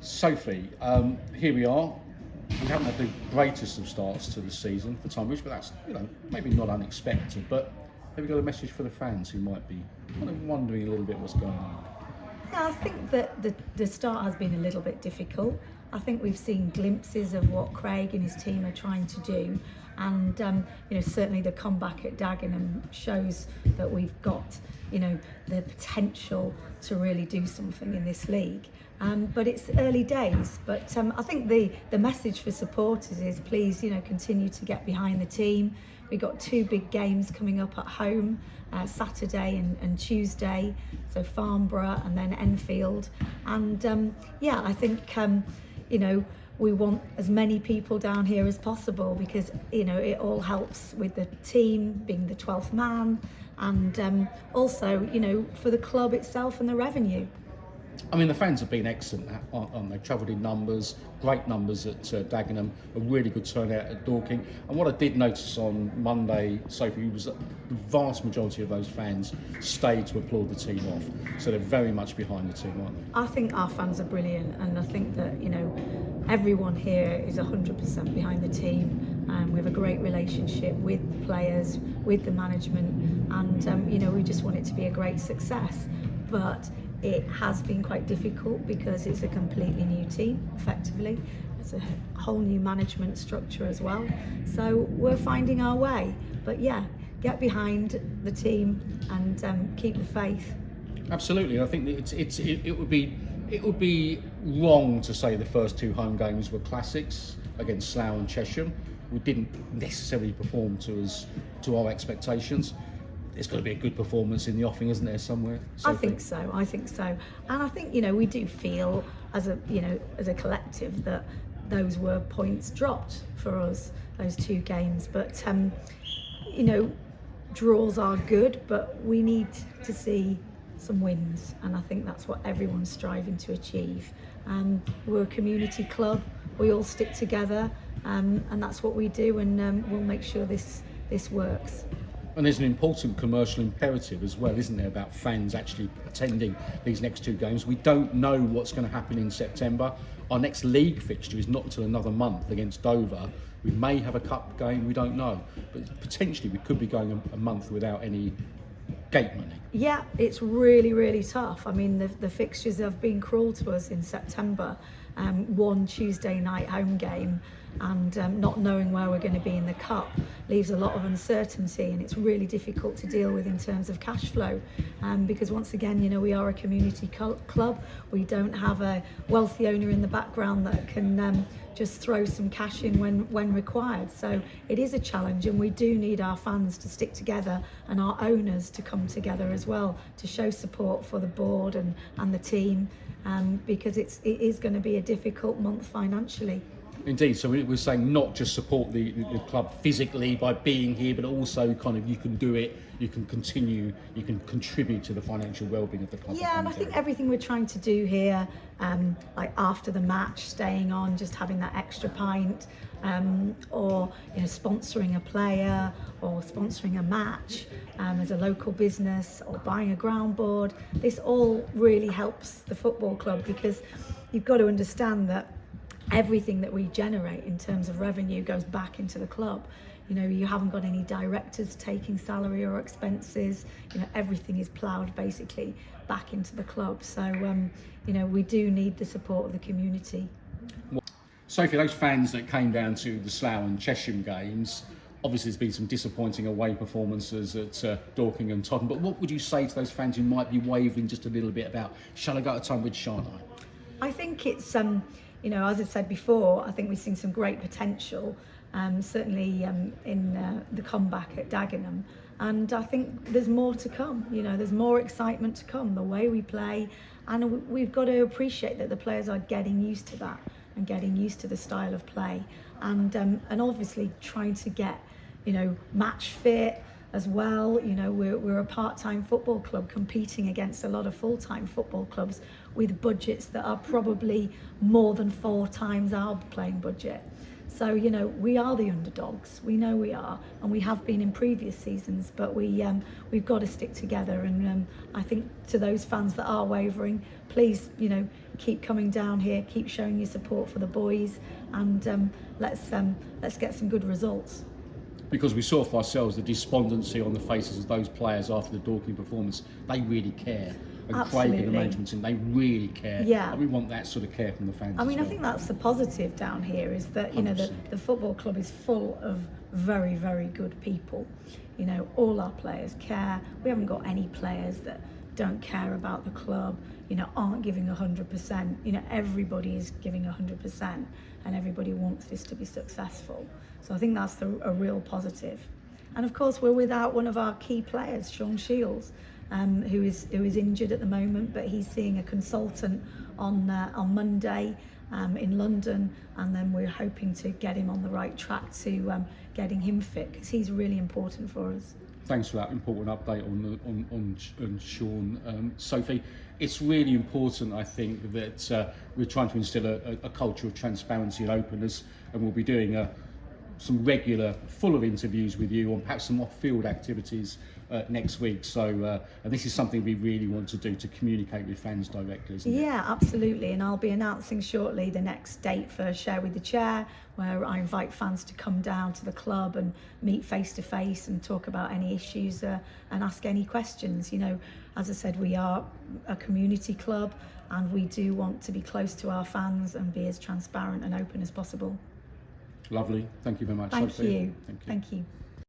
Sophie, here we are. We haven't had the greatest of starts to the season for Tunbridge, but that's, maybe not unexpected. But have you got a message for the fans who might be kind of wondering a little bit what's going on? Yeah, I think that the start has been a little bit difficult. I think we've seen glimpses of what Craig and his team are trying to do, and certainly the comeback at Dagenham shows that we've got the potential to really do something in this league. But it's early days. But I think the message for supporters is please continue to get behind the team. We've got two big games coming up at home, Saturday and Tuesday, so Farnborough and then Enfield. And I think we want as many people down here as possible, because it all helps with the team being the 12th man, and also for the club itself and the revenue. I mean, the fans have been excellent, aren't they? Travelled in numbers, great numbers at Dagenham, a really good turnout at Dorking. And what I did notice on Monday, Sophie, was that the vast majority of those fans stayed to applaud the team off. So they're very much behind the team, aren't they? I think our fans are brilliant, and I think that everyone here is 100% behind the team. We have a great relationship with the players, with the management, and we just want it to be a great success. But it has been quite difficult because it's a completely new team, effectively. It's a whole new management structure as well. So we're finding our way. But yeah, get behind the team and keep the faith. Absolutely. I think that it would be wrong to say the first two home games were classics against Slough and Chesham. We didn't necessarily perform to our expectations. It's got to be a good performance in the offing, isn't there, somewhere? I think so. And I think we do feel as a collective that those were points dropped for us, those two games. But draws are good, but we need to see some wins, and I think that's what everyone's striving to achieve. We're a community club, we all stick together, and that's what we do, and we'll make sure this works. And there's an important commercial imperative as well, isn't there, about fans actually attending these next two games. We don't know what's going to happen in September. Our next league fixture is not until another month against Dover. We may have a cup game, we don't know. But potentially we could be going a month without any gate money. Yeah, it's really, really tough. I mean, the fixtures have been cruel to us in September. One Tuesday night home game, and not knowing where we're going to be in the cup leaves a lot of uncertainty, and it's really difficult to deal with in terms of cash flow, because once again we are a community club. We don't have a wealthy owner in the background that can just throw some cash in when required. So it is a challenge, and we do need our fans to stick together and our owners to come together as well to show support for the board and the team, because it is going to be a difficult month financially. Indeed, so we're saying not just support the club physically by being here, but also kind of you can do it, you can continue, you can contribute to the financial well-being of the club. Yeah, and I think everything we're trying to do here, like after the match, staying on, just having that extra pint, or sponsoring a player or sponsoring a match as a local business, or buying a ground board, this all really helps the football club, because you've got to understand that everything that we generate in terms of revenue goes back into the club. You haven't got any directors taking salary or expenses. Everything is ploughed basically back into the club. So we do need the support of the community. Sophie, those fans that came down to the Slough and Chesham games, obviously there's been some disappointing away performances at Dorking and Tottenham, but what would you say to those fans who might be wavering just a little bit about, shall I go to Tunbridge, shan't I? I think it's as I said before, I think we've seen some great potential, certainly in the comeback at Dagenham, and I think there's more to come. There's more excitement to come, the way we play, and we've got to appreciate that the players are getting used to that and getting used to the style of play, and obviously trying to get match fit as well. We're a part-time football club competing against a lot of full-time football clubs with budgets that are probably more than 4 times our playing budget. So, you know, we are the underdogs. We know we are, and we have been in previous seasons. But we've got to stick together. And I think to those fans that are wavering, please, you know, keep coming down here, keep showing your support for the boys, and let's get some good results. Because we saw for ourselves the despondency on the faces of those players after the Dorking performance. They really care. And Absolutely. Craig and the management team, they really care. Yeah. And we want that sort of care from the fans. I mean, as well. I think that's the positive down here, is that, you know, 100%. the football club is full of very, very good people. You know, all our players care. We haven't got any players that don't care about the club, you know, aren't giving 100%. You know, everybody is giving 100%, and everybody wants this to be successful. So I think that's a real positive. And of course, we're without one of our key players, Sean Shields, who is injured at the moment, but he's seeing a consultant on Monday in London, and then we're hoping to get him on the right track to getting him fit, because he's really important for us. Thanks for that important update on Sean. Sophie, it's really important, I think, that we're trying to instill a culture of transparency and openness, and we'll be doing some regular, full of interviews with you on perhaps some off-field activities next week. So and this is something we really want to do, to communicate with fans directly, isn't it? Yeah, absolutely. And I'll be announcing shortly the next date for Share with the Chair, where I invite fans to come down to the club and meet face to face and talk about any issues and ask any questions. You know, as I said, we are a community club, and we do want to be close to our fans and be as transparent and open as possible. Lovely. Thank you very much, Thank Sophie. you. Thank you. Thank you.